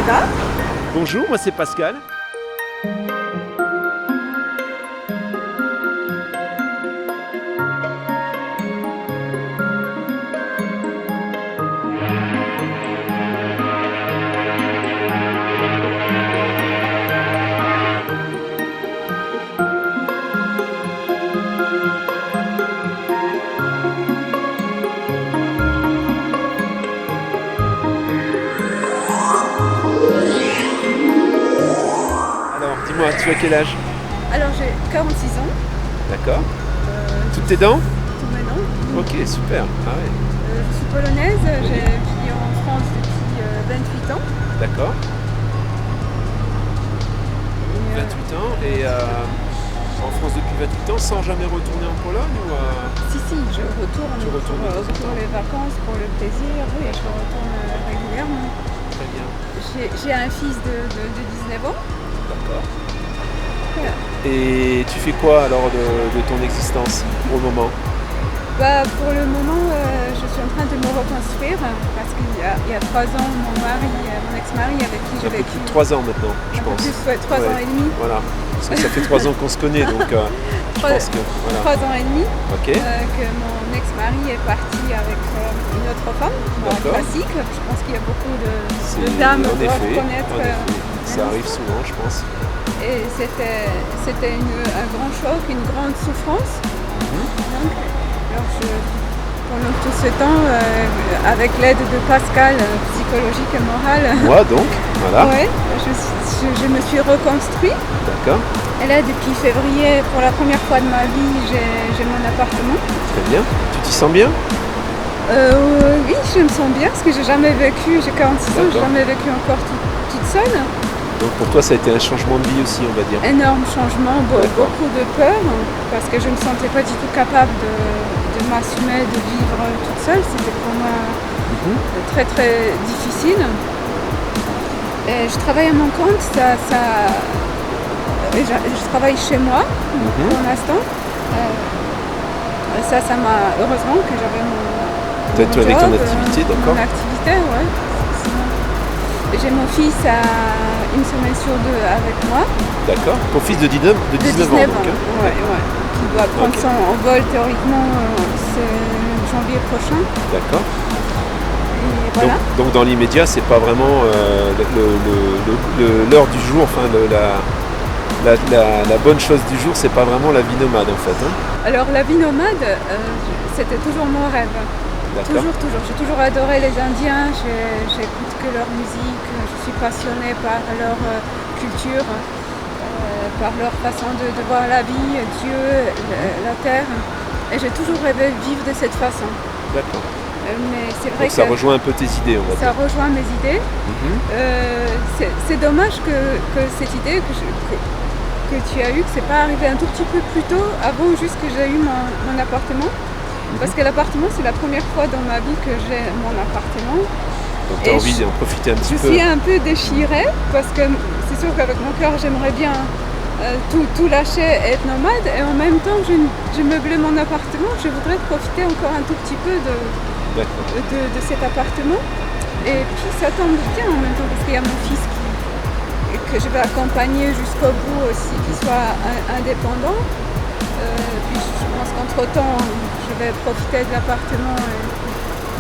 Eva. Bonjour, moi c'est Pascal. Alors, dis-moi, tu as quel âge? Alors j'ai 46 ans. D'accord. Toutes tes dents? Tout maintenant. Ok, super. Ah ouais, Je suis polonaise, j'ai vécu en France depuis 28 ans. d'accord. Et, 28 ans et en France depuis 28 ans sans jamais retourner en Pologne ou si, je retourne, Tu retournes de temps en pour temps. les vacances, pour le plaisir. Oui, je retourne régulièrement. Très bien. J'ai un fils de 19 ans. D'accord. Voilà. Et tu fais quoi alors de ton existence pour le moment? Pour le moment, je suis en train de me reconstruire parce qu'il y a 3 ans, mon ex-mari avec qui Ça j'ai fait vécu plus de 3 ans maintenant, je un peu pense. plus, 3 Ouais. ans et demi. Voilà. Parce que ça fait 3 ans qu'on se connaît, donc je pense que voilà. 3 ans et demi. Ok. Que mon ex-mari est parti avec une autre femme, D'accord. classique. Je pense qu'il y a beaucoup de C'est- dames en doivent effet, connaître. en effet. Ça arrive souvent, je pense. Et c'était un grand choc, une grande souffrance. Donc, alors pendant tout ce temps, avec l'aide de Pascal, psychologique et morale, Moi donc, voilà. ouais, je me suis reconstruite. D'accord. Et là, depuis février, pour la première fois de ma vie, j'ai mon appartement. Très bien. Tu t'y sens bien? Oui, je me sens bien parce que j'ai jamais vécu, j'ai 46 ans, j'ai D'accord. jamais vécu encore toute seule. Donc pour toi, ça a été un changement de vie aussi, on va dire. Énorme changement, D'accord. beaucoup de peur parce que je ne me sentais pas du tout capable de m'assumer, de vivre toute seule. C'était pour moi Mhm. très très difficile. Et je travaille à mon compte, et je travaille chez moi pour l'instant. Ça m'a heureusement que j'avais mon Toi, avec ton job, activité, d'accord. Mon activité, ouais. J'ai mon fils à une semaine sur 2 avec moi. D'accord. Ton fils de 19 De 19 ans, donc. Hein. ouais. Qui doit prendre Ok. son envol théoriquement janvier prochain. D'accord. Et voilà. Donc dans l'immédiat, c'est pas vraiment l'heure du jour, enfin la bonne chose du jour, c'est pas vraiment la vie nomade en fait. Hein. Alors la vie nomade, c'était toujours mon rêve. D'accord. Toujours. J'ai toujours adoré les Indiens, j'écoute que leur musique, je suis passionnée par leur culture, par leur façon de voir la vie, Dieu, la terre. Et j'ai toujours rêvé de vivre de cette façon. D'accord. Mais c'est vrai Donc ça que rejoint un peu tes idées, on va ça dire. rejoint mes idées. Mhm. C'est dommage que cette idée que tu as eue, que c'est pas arrivé un tout petit peu plus tôt, avant juste que j'ai eu mon appartement. Parce que l'appartement, c'est la première fois dans ma vie que j'ai mon appartement. Donc tu as Et envie d'en profiter un petit Je peu. suis un peu déchirée parce que c'est sûr qu'avec mon cœur, j'aimerais bien tout lâcher et être nomade. Et en même temps, je meublé mon appartement. Je voudrais profiter encore un tout petit peu D'accord. de cet appartement. Et puis ça tombe bien en même temps parce qu'il y a mon fils que je vais accompagner jusqu'au bout aussi, qu'il soit indépendant. Puis je pense qu'entre-temps, je vais profiter de l'appartement.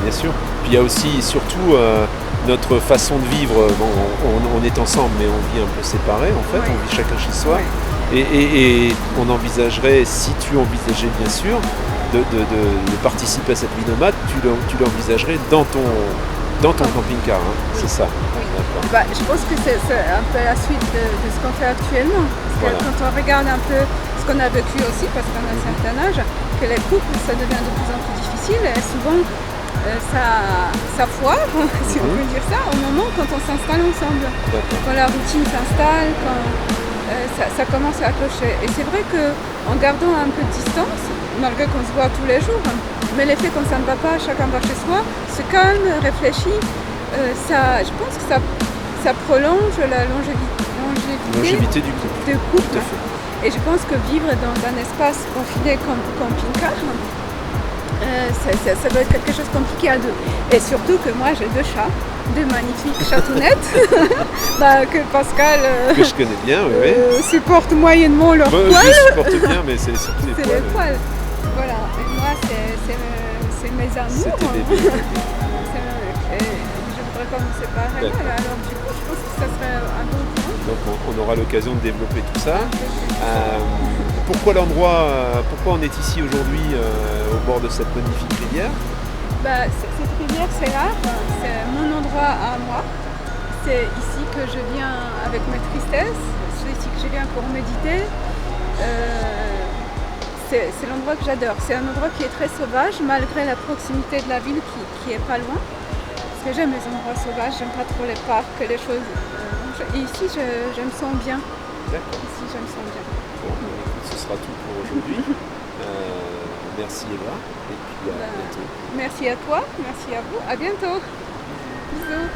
Bien sûr. Puis il y a aussi surtout notre façon de vivre. Bon, on est ensemble, mais on vit un peu séparés en fait. Oui. On vit chacun chez soi. Oui. Et on envisagerait, si tu envisageais bien sûr, de participer à cette vie nomade, tu l'envisagerais dans ton camping-car. Hein. C'est ça. Oui. D'accord. Je pense que c'est un peu la suite de ce qu'on fait actuellement. Parce que Voilà. quand on regarde un peu ce qu'on a vécu aussi, parce qu'on a un certain âge, que les couples, ça devient de plus en plus difficile. Et souvent, ça foire, si on peut dire ça, au moment quand on s'installe ensemble. D'accord. Quand la routine s'installe, quand ça commence à clocher. Et c'est vrai qu'en gardant un peu de distance, malgré qu'on se voit tous les jours, mais l'effet quand ça ne va pas, chacun va chez soi, se calme, réfléchit, je pense que ça prolonge la Longévité du couple. de couple. Tout à fait. Et je pense que vivre dans un espace confiné comme camping-car, Ça doit être quelque chose de compliqué à deux. Et surtout que moi j'ai 2 chats, 2 magnifiques chatounettes, que Pascal Que je connais bien, oui. supporte moyennement leurs Moi, poils. je les supporte bien, mais c'est surtout les C'est poils. les poils. Voilà. Et moi c'est mes amours. C'était des bébés. Et je voudrais pas me séparer. D'accord. Voilà. Alors du coup je pense que ça serait un bon point. Donc on aura l'occasion de développer tout ça. Pourquoi l'endroit, pourquoi on est ici aujourd'hui au bord de cette magnifique rivière? Cette rivière c'est rare, c'est mon endroit à moi. C'est ici que je viens avec ma tristesse, c'est ici que je viens pour méditer. C'est l'endroit que j'adore. C'est un endroit qui est très sauvage malgré la proximité de la ville qui est pas loin. Parce que j'aime les endroits sauvages, j'aime pas trop les parcs, les choses. Et ici je me sens bien. D'accord. Ici je me sens bien. Bon, écoute, ce sera tout pour aujourd'hui. Merci Eva, et puis à bientôt. Merci à toi, merci à vous, à bientôt. Bisous.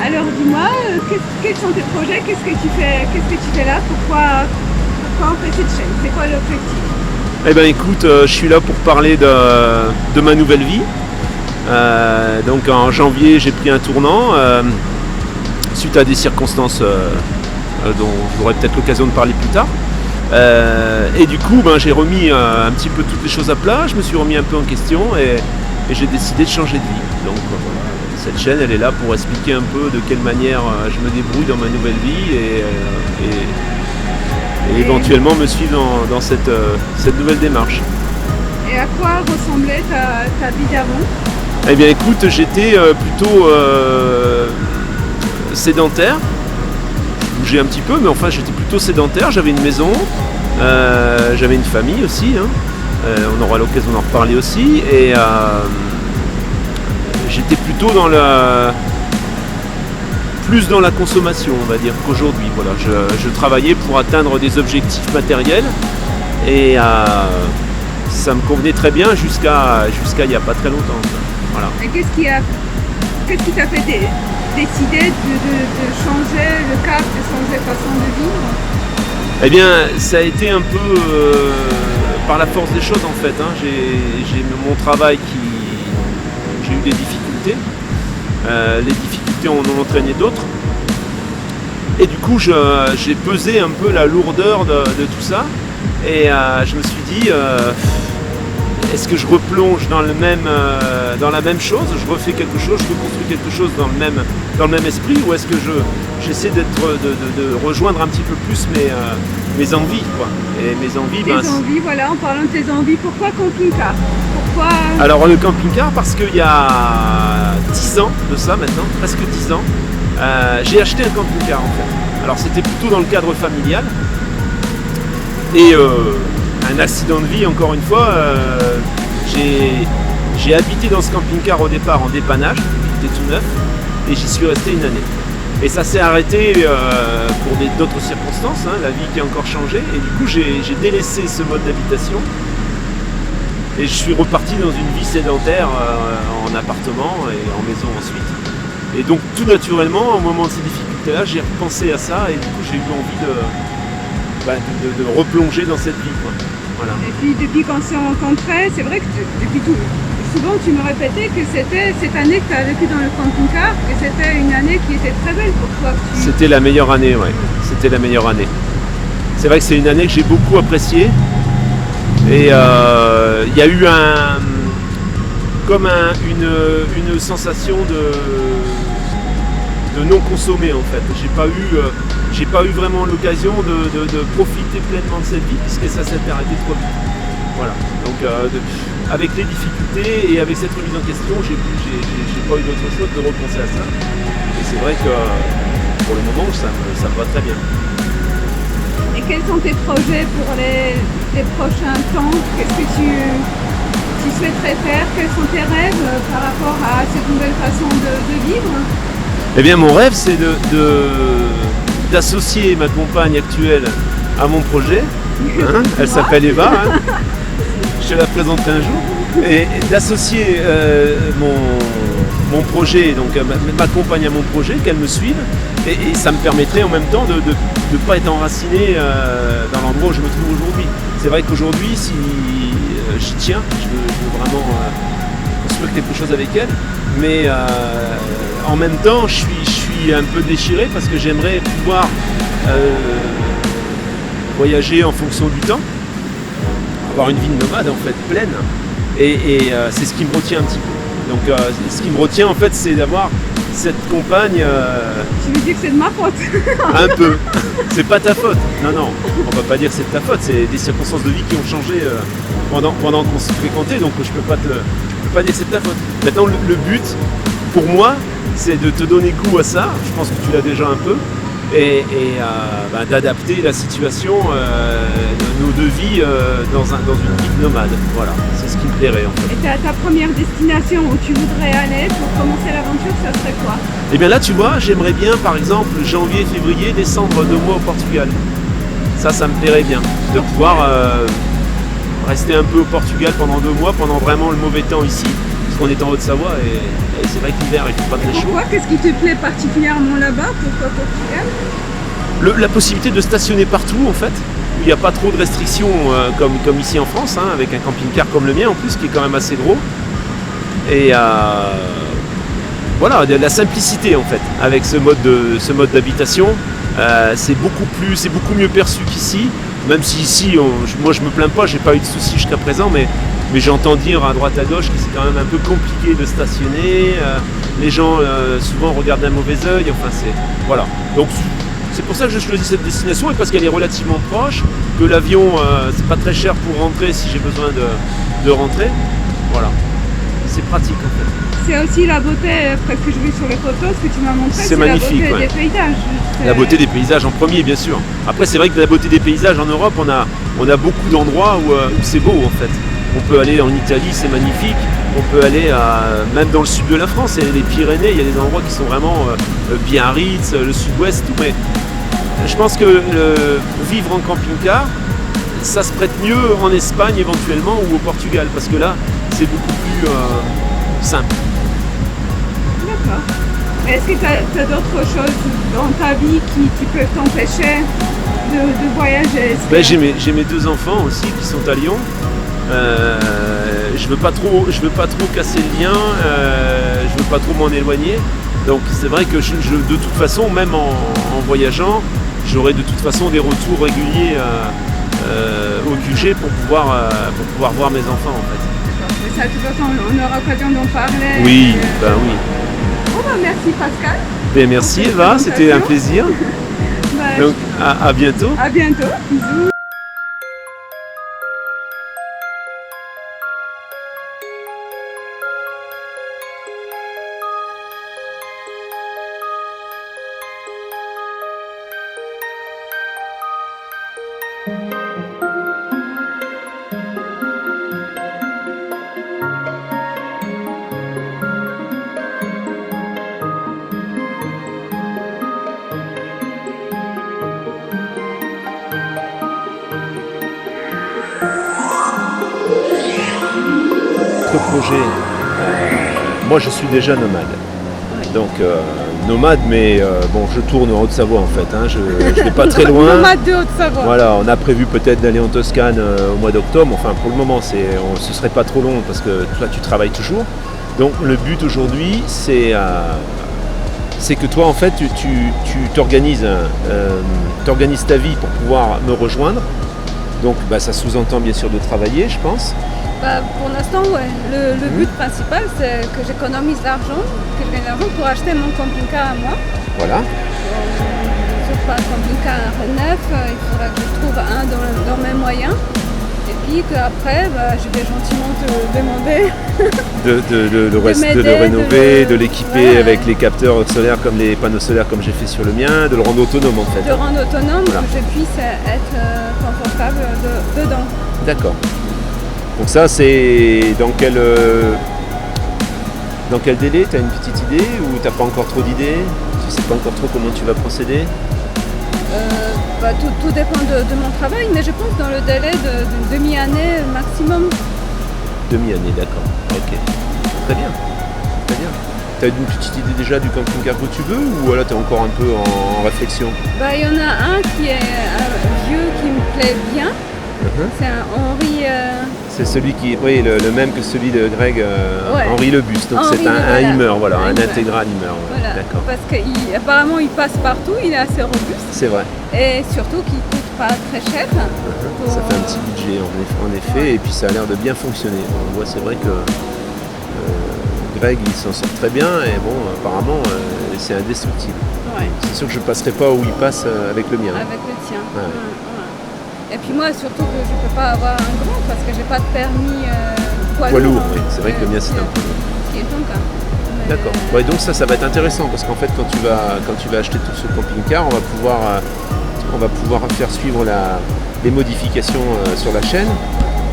Alors dis-moi, quels sont tes projets, qu'est-ce que tu fais là, pourquoi on fait cette chaîne, c'est quoi l'objectif? Eh ben écoute, je suis là pour parler de ma nouvelle vie. Donc en janvier j'ai pris un tournant suite à des circonstances dont j'aurai peut-être l'occasion de parler plus tard. Et du coup j'ai remis un petit peu toutes les choses à plat, je me suis remis un peu en question et j'ai décidé de changer de vie. Donc voilà. Cette chaîne, elle est là pour expliquer un peu de quelle manière je me débrouille dans ma nouvelle vie et éventuellement me suivre dans cette nouvelle démarche. Et à quoi ressemblait ta vie d'avant? Eh bien écoute, j'étais plutôt sédentaire. Je bougeais un petit peu, mais enfin j'étais plutôt sédentaire. J'avais une maison, j'avais une famille aussi. On aura l'occasion d'en reparler aussi. Et j'étais plutôt plus dans la consommation, on va dire, qu'aujourd'hui. Voilà, je travaillais pour atteindre des objectifs matériels et ça me convenait très bien jusqu'à il n'y a pas très longtemps. Voilà. Et qu'est-ce qui t'a fait décider de changer le cap, de changer façon de vivre? Eh bien, ça a été un peu par la force des choses en fait. J'ai mon travail j'ai eu des difficultés. Les difficultés en ont entraîné d'autres. Et du coup, j'ai pesé un peu la lourdeur de tout ça. Et je me suis dit, est-ce que je replonge dans la même chose, je refais quelque chose, je reconstruis quelque chose dans le même esprit, ou est-ce que j'essaie de rejoindre un petit peu plus mes envies, quoi. Et mes envies, tes envies, voilà, en parlant de tes envies, pourquoi camping-car? Pourquoi... Alors le camping-car, parce qu'il y a 10 ans de ça maintenant, presque 10 ans, j'ai acheté un camping-car en fait. Alors c'était plutôt dans le cadre familial. Et un accident de vie, encore une fois, j'ai habité dans ce camping-car au départ en dépannage, il était tout neuf, et j'y suis resté une année. Et ça s'est arrêté pour d'autres circonstances, la vie qui a encore changé, et du coup j'ai délaissé ce mode d'habitation, et je suis reparti dans une vie sédentaire en appartement et en maison ensuite. Et donc tout naturellement, au moment de ces difficultés-là, j'ai repensé à ça, et du coup j'ai eu envie de replonger dans cette vie, quoi. Voilà. Et puis depuis qu'on s'est rencontrés, c'est vrai que depuis tout, souvent tu me répétais que c'était cette année que tu as vécu dans le camping-car, que c'était une année qui était très belle pour toi. C'était la meilleure année, ouais. C'était la meilleure année. C'est vrai que c'est une année que j'ai beaucoup appréciée. Et il y a eu une sensation de non consommé en fait. J'ai pas eu vraiment l'occasion de profiter pleinement de cette vie puisque ça s'est arrêté trop vite. Voilà. Donc avec les difficultés et avec cette remise en question, j'ai pas eu d'autre chose de repenser à ça. Et c'est vrai que pour le moment ça me va très bien. Et quels sont tes projets pour les prochains temps? Qu'est-ce que tu souhaiterais faire? Quels sont tes rêves par rapport à cette nouvelle façon de vivre? Eh bien mon rêve c'est d'associer ma compagne actuelle à mon projet. Hein, elle s'appelle Eva, hein. Je te la présenterai un jour. Et d'associer mon projet, donc ma compagne à mon projet, qu'elle me suive. Et ça me permettrait en même temps de ne pas être enraciné dans l'endroit où je me trouve aujourd'hui. C'est vrai qu'aujourd'hui, si j'y tiens, je veux vraiment construire quelque chose avec elle. Mais en même temps, je suis un peu déchiré parce que j'aimerais pouvoir voyager en fonction du temps, avoir une vie de nomade en fait pleine. Et c'est ce qui me retient un petit peu. Donc ce qui me retient en fait, c'est d'avoir cette compagne. Tu me dis que c'est de ma faute. Un peu. C'est pas ta faute. Non, on va pas dire que c'est de ta faute. C'est des circonstances de vie qui ont changé pendant qu'on s'est fréquenté. Donc je peux pas dire que c'est de ta faute. Maintenant, le but, pour moi, c'est de te donner goût à ça. Je pense que tu l'as déjà un peu. Et d'adapter la situation de nos deux vies dans une vie de nomade. Voilà, c'est ce qui me plairait en fait. Et ta première destination où tu voudrais aller pour commencer l'aventure, ça serait quoi? Et bien là, tu vois, j'aimerais bien, par exemple, janvier, février, descendre 2 mois au Portugal. Ça me plairait bien, de pouvoir rester un peu au Portugal pendant 2 mois, pendant vraiment le mauvais temps ici, parce qu'on est en Haute-Savoie et c'est vrai que l'hiver, il ne fait pas très chaud. Pourquoi? Qu'est-ce qui te plaît particulièrement là-bas? Pourquoi Portugal? La possibilité de stationner partout, en fait. Il n'y a pas trop de restrictions comme ici en France, hein, avec un camping-car comme le mien en plus, qui est quand même assez gros. Et voilà, de la simplicité en fait, avec ce mode d'habitation. C'est beaucoup mieux perçu qu'ici, même si ici, moi je me plains pas, j'ai pas eu de soucis jusqu'à présent, mais j'entends dire à droite à gauche que c'est quand même un peu compliqué de stationner. Les gens souvent regardent d'un mauvais œil, enfin voilà. Donc c'est pour ça que je choisis cette destination et parce qu'elle est relativement proche, que l'avion c'est pas très cher pour rentrer si j'ai besoin de rentrer. Voilà, c'est pratique en fait. C'est aussi la beauté, parce que je vis sur les photos, ce que tu m'as montré, c'est magnifique, la beauté des paysages. La beauté des paysages en premier, bien sûr. Après, c'est vrai que la beauté des paysages en Europe, on a beaucoup d'endroits où c'est beau en fait. On peut aller en Italie, c'est magnifique. On peut aller même dans le sud de la France, il y a les Pyrénées, il y a des endroits qui sont vraiment Biarritz, le sud-ouest, tout. Mais je pense que vivre en camping-car, ça se prête mieux en Espagne éventuellement ou au Portugal, parce que là, c'est beaucoup plus simple. D'accord. Est-ce que tu as d'autres choses dans ta vie qui peuvent t'empêcher de voyager? J'ai mes 2 enfants aussi qui sont à Lyon. Je veux pas trop casser le lien, je veux pas trop m'en éloigner. Donc c'est vrai que de toute façon, même en voyageant, j'aurai de toute façon des retours réguliers au QG pour pouvoir voir mes enfants en fait. Mais ça, de toute façon, on aura l'occasion d'en parler. Oui, oui. Bon, merci Pascal. Et merci Eva, c'était un plaisir. Donc à bientôt. À bientôt, bisous. Projet. Moi je suis déjà nomade. Donc nomade mais je tourne en Haute-Savoie en fait. Hein. Je vais pas très loin. Nomade de Haute-Savoie. Voilà, on a prévu peut-être d'aller en Toscane au mois d'octobre. Enfin pour le moment ce serait pas trop long parce que toi tu travailles toujours. Donc le but aujourd'hui c'est que toi en fait tu t'organises ta vie pour pouvoir me rejoindre. Donc ça sous-entend bien sûr de travailler je pense. Pour l'instant, ouais. Le but principal, c'est que j'économise l'argent, que je gagne l'argent pour acheter mon camping-car à moi. Voilà. Sur un camping-car neuf, il faudra que je trouve un dans mes moyens. Et puis qu'après, je vais gentiment te demander de le rénover, de l'équiper avec les capteurs solaires comme les panneaux solaires comme j'ai fait sur le mien, de le rendre autonome en fait. De rendre autonome, voilà. Que je puisse être confortable dedans. D'accord. Donc ça c'est dans quel délai? Tu as une petite idée ou tu n'as pas encore trop d'idées? Tu ne sais pas encore trop comment tu vas procéder? Tout dépend de mon travail, mais je pense dans le délai d'une demi-année maximum. Demi-année, d'accord. Ok. Très bien. Très bien. Tu as une petite idée déjà du camping-car que tu veux ou là tu es encore un peu en réflexion? Il y en a un qui est vieux qui me plaît bien. C'est un Henri. C'est celui qui, oui, le même que celui de Greg, Ouais. Henri Le Bus. Donc Henri c'est un voilà. Hummer, voilà, un Hummer. intégral Hummer. Ouais. Voilà. D'accord. Parce qu'apparemment il passe partout, il est assez robuste C'est vrai. et surtout qu'il coûte pas très cher. Ça fait un petit budget en effet, Ouais. et puis ça a l'air de bien fonctionner. On voit, c'est vrai que Greg il s'en sort très bien et bon, apparemment c'est indestructible. Ouais. C'est sûr que je ne passerai pas où il passe avec le mien. Avec le tien. Ouais. Ouais. Et puis moi surtout que je peux pas avoir un grand parce que j'ai pas de permis poids Poids lourd. lourd, oui. C'est vrai que le mien c'est un peu. Ce qui est ton cas. Mais, D'accord. Ouais, donc ça va être intéressant parce qu'en fait quand tu vas acheter tout ce camping-car, on va pouvoir faire suivre les modifications sur la chaîne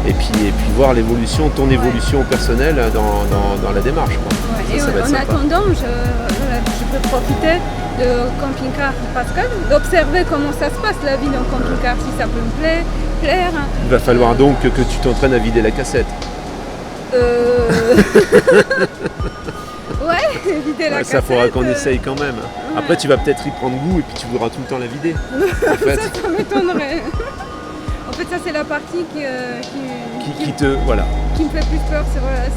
et puis voir l'évolution, ton évolution personnelle dans la démarche. Quoi. Ouais. Ça va être En sympa. attendant, je peux profiter de camping-car Pascal, d'observer comment ça se passe la vie dans camping-car, si ça peut me plaire. Il va falloir donc que tu t'entraînes à vider la cassette. Ouais, vider la Ouais, cassette. ça faudra qu'on essaye quand même. Après tu vas peut-être y prendre goût et puis tu voudras tout le temps la vider. En fait, Ça m'étonnerait. En fait, ça c'est la partie qui me fait plus peur.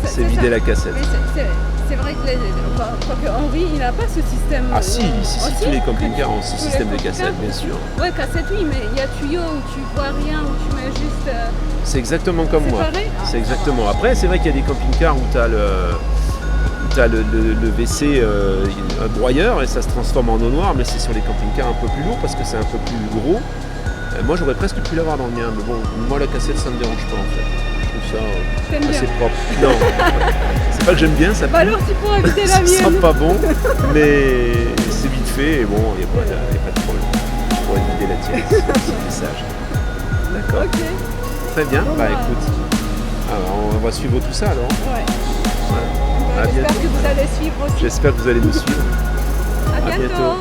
C'est vider la cassette. Mais c'est vrai que Henri, il n'a pas ce système. Ah si, aussi, tous les camping-cars ont ce tous les système de camping-cars. cassette, bien sûr. Ouais, cassette oui, mais il y a tuyau où tu vois rien, où tu mets juste. C'est exactement comme C'est moi. pareil. C'est exactement. Après, c'est vrai qu'il y a des camping-cars où tu as le WC broyeur et ça se transforme en eau noire, mais c'est sur les camping-cars un peu plus lourds parce que c'est un peu plus gros. Moi, j'aurais presque pu l'avoir dans le mien, mais bon, moi la cassette ça me dérange pas en fait. Je trouve ça T'aimes assez bien. propre. Non, c'est pas que j'aime bien, ça Bah alors tu pourras vider la ça sent mienne. pas bon, mais c'est vite fait et bon, il n'y a pas de problème. Je pourrais vider la tienne, c'est un petit message. D'accord. Ok. Très bien, Bon, bah bah. écoute, alors, on va suivre tout ça alors. Ouais. À J'espère bientôt. que vous allez suivre aussi. J'espère que vous allez nous suivre. À À bientôt. bientôt.